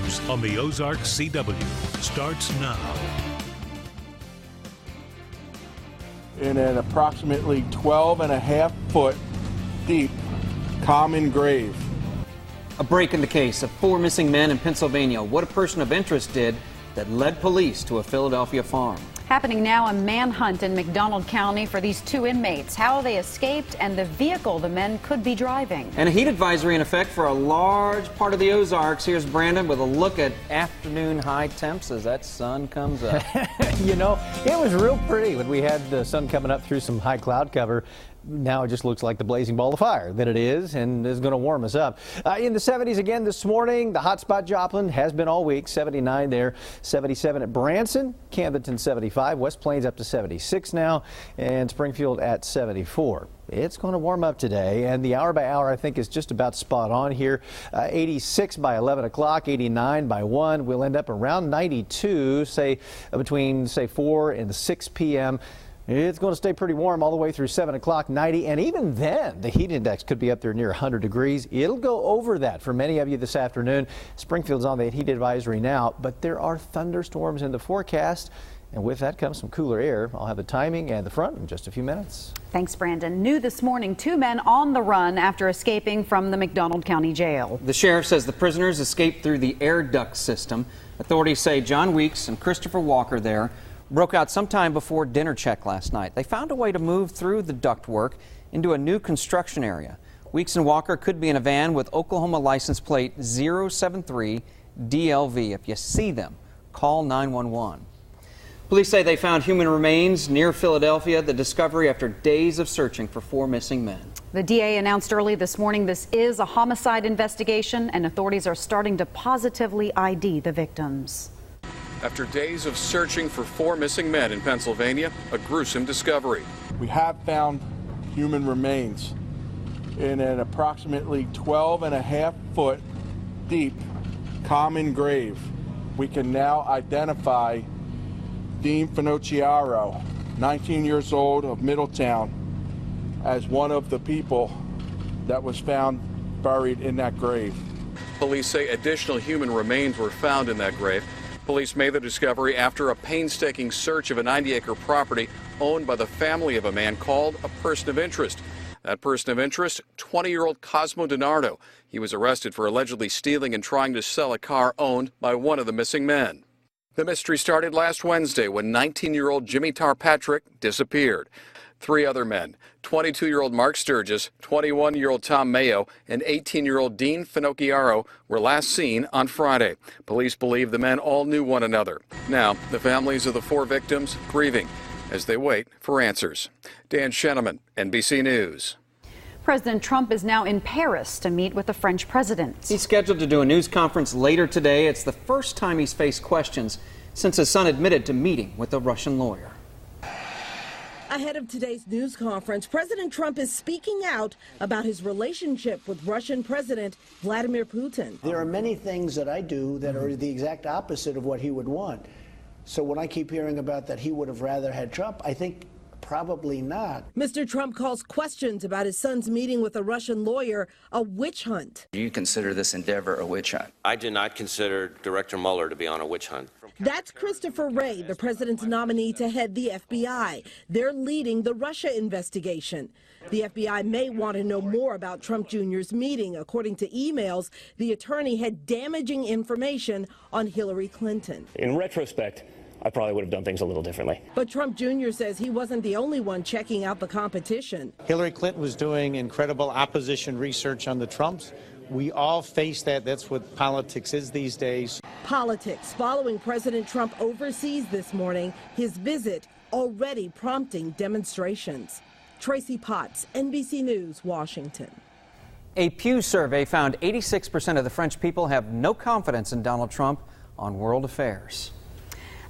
News on the Ozarks CW starts now. In an approximately 12.5 foot deep common grave. A break in the case of 4 missing men in Pennsylvania. What a person of interest did that led police to a Philadelphia farm. Happening now, a manhunt in McDonald County for these 2 inmates, how they escaped, and the vehicle the men could be driving. And a heat advisory in effect for a large part of the Ozarks. Here's Brandon with a look at afternoon high temps as that sun comes up. You know, it was real pretty when we had the sun coming up through some high cloud cover. Now it just looks like the blazing ball of fire that it is, and is going to warm us up. In the 70s again this morning. The hot spot Joplin has been all week. 79 there, 77 at Branson, Camdenton 75, West Plains up to 76 now, and Springfield at 74. It's going to warm up today, and the hour by hour I think is just about spot on here. 86 by 11 o'clock, 89 by 1. We'll end up around 92, say between 4 and 6 p.m. It's going to stay pretty warm all the way through 7 o'clock, 90, and even then, the heat index could be up there near 100 degrees. It'll go over that for many of you this afternoon. Springfield's on the heat advisory now, but there are thunderstorms in the forecast, and with that comes some cooler air. I'll have the timing and the front in just a few minutes. Thanks, Brandon. New this morning, 2 men on the run after escaping from the McDonald County Jail. The sheriff says the prisoners escaped through the air duct system. Authorities say John Weeks and Christopher Walker there broke out sometime before dinner check last night. They found a way to move through the ductwork into a new construction area. Weeks and Walker could be in a van with Oklahoma license plate 073 DLV. If you see them, call 911. Police say they found human remains near Philadelphia, the discovery after days of searching for 4 missing men. The DA announced early this morning this is a homicide investigation, and authorities are starting to positively ID the victims. After days of searching for 4 missing men in Pennsylvania, a gruesome discovery. We have found human remains in an approximately 12.5 foot deep common grave. We can now identify Dean Finocchiaro, 19 years old, of Middletown, as one of the people that was found buried in that grave. Police say additional human remains were found in that grave. Police made the discovery after a painstaking search of a 90-acre property owned by the family of a man called a person of interest. That person of interest, 20-year-old Cosmo DiNardo. He was arrested for allegedly stealing and trying to sell a car owned by one of the missing men. The mystery started last Wednesday when 19-year-old Jimmy Tarpatrick disappeared. 3 other men, 22-year-old Mark Sturgis, 21-year-old Tom Mayo, and 18-year-old Dean Finocchiaro were last seen on Friday. Police believe the men all knew one another. Now, the families of the 4 victims grieving as they wait for answers. Dan Sheneman, NBC News. President Trump is now in Paris to meet with the French president. He's scheduled to do a news conference later today. It's the first time he's faced questions since his son admitted to meeting with a Russian lawyer. Ahead of today's news conference, President Trump is speaking out about his relationship with Russian President Vladimir Putin. There are many things that I do that are the exact opposite of what he would want. So when I keep hearing about that he would have rather had Trump, I think probably not. Mr. Trump calls questions about his son's meeting with a Russian lawyer a witch hunt. Do you consider this endeavor a witch hunt? I do not consider Director Mueller to be on a witch hunt. That's Christopher Wray, the president's nominee to head the FBI. They're leading the Russia investigation. The FBI may want to know more about Trump Jr.'s meeting. According to emails, the attorney had damaging information on Hillary Clinton. In retrospect, I probably would have done things a little differently. But Trump Jr. says he wasn't the only one checking out the competition. Hillary Clinton was doing incredible opposition research on the Trumps. We all face that. That's what politics is these days. Politics following President Trump overseas this morning, his visit already prompting demonstrations. Tracy Potts, NBC News, Washington. A Pew survey found 86% of the French people have no confidence in Donald Trump on world affairs.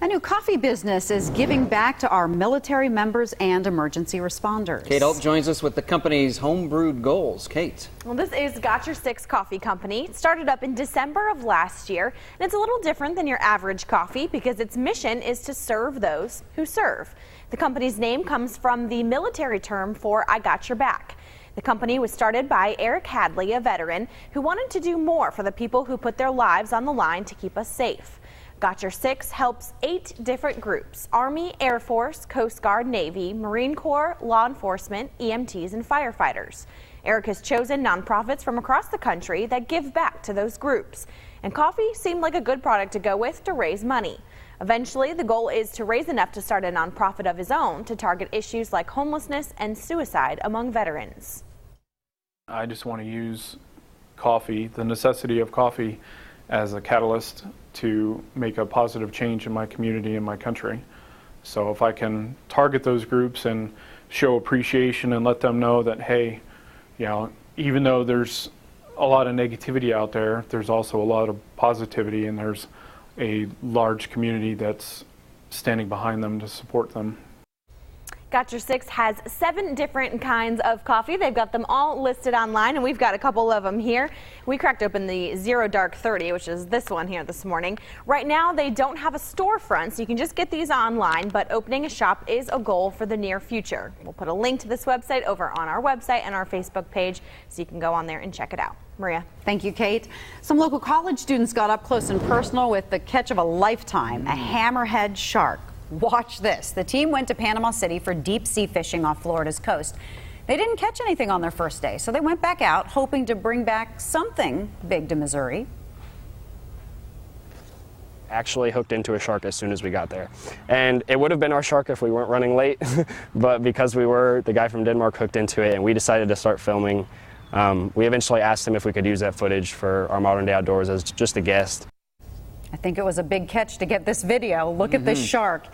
A new coffee business is giving back to our military members and emergency responders. Kate Holt joins us with the company's homebrewed goals. Kate. Well, this is Got Your Six Coffee Company. It started up in December of last year, and it's a little different than your average coffee because its mission is to serve those who serve. The company's name comes from the military term for I got your back. The company was started by Eric Hadley, a veteran who wanted to do more for the people who put their lives on the line to keep us safe. Got Your Six helps 8 different groups: Army, Air Force, Coast Guard, Navy, Marine Corps, law enforcement, EMTs, and firefighters. Eric has chosen nonprofits from across the country that give back to those groups. And coffee seemed like a good product to go with to raise money. Eventually, the goal is to raise enough to start a nonprofit of his own to target issues like homelessness and suicide among veterans. I just want to use coffee, the necessity of coffee, as a catalyst to make a positive change in my community and my country. So if I can target those groups and show appreciation and let them know that, hey, you know, even though there's a lot of negativity out there, there's also a lot of positivity, and there's a large community that's standing behind them to support them. Got Your Six has 7 different kinds of coffee. They've got them all listed online, and we've got a couple of them here. We cracked open the Zero Dark 30, which is this one here this morning. Right now, they don't have a storefront, so you can just get these online, but opening a shop is a goal for the near future. We'll put a link to this website over on our website and our Facebook page, so you can go on there and check it out. Maria. Thank you, Kate. Some local college students got up close and personal with the catch of a lifetime, a hammerhead shark. Watch this. The team went to Panama City for deep sea fishing off Florida's coast. They didn't catch anything on their first day, so they went back out hoping to bring back something big to Missouri. Actually hooked into a shark as soon as we got there. And it would have been our shark if we weren't running late, but because we were, the guy from Denmark hooked into it and we decided to start filming. We eventually asked him if we could use that footage for our Modern Day Outdoors as just a guest. I think it was a big catch to get this video. Look at this shark.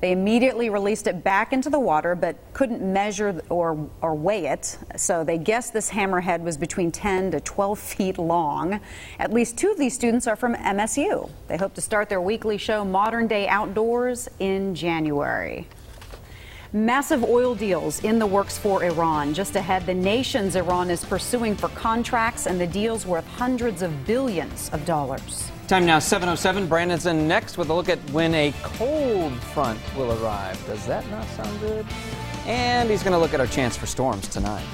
They immediately released it back into the water, but couldn't measure or weigh it. So they guessed this hammerhead was between 10 to 12 feet long. At least 2 of these students are from MSU. They hope to start their weekly show, Modern Day Outdoors, in January. Massive oil deals in the works for Iran. Just ahead, the nations Iran is pursuing for contracts, and the deal's worth hundreds of billions of dollars. Time now 7:07. Brandon's in next with a look at when a cold front will arrive. Does that not sound good? And he's going to look at our chance for storms tonight.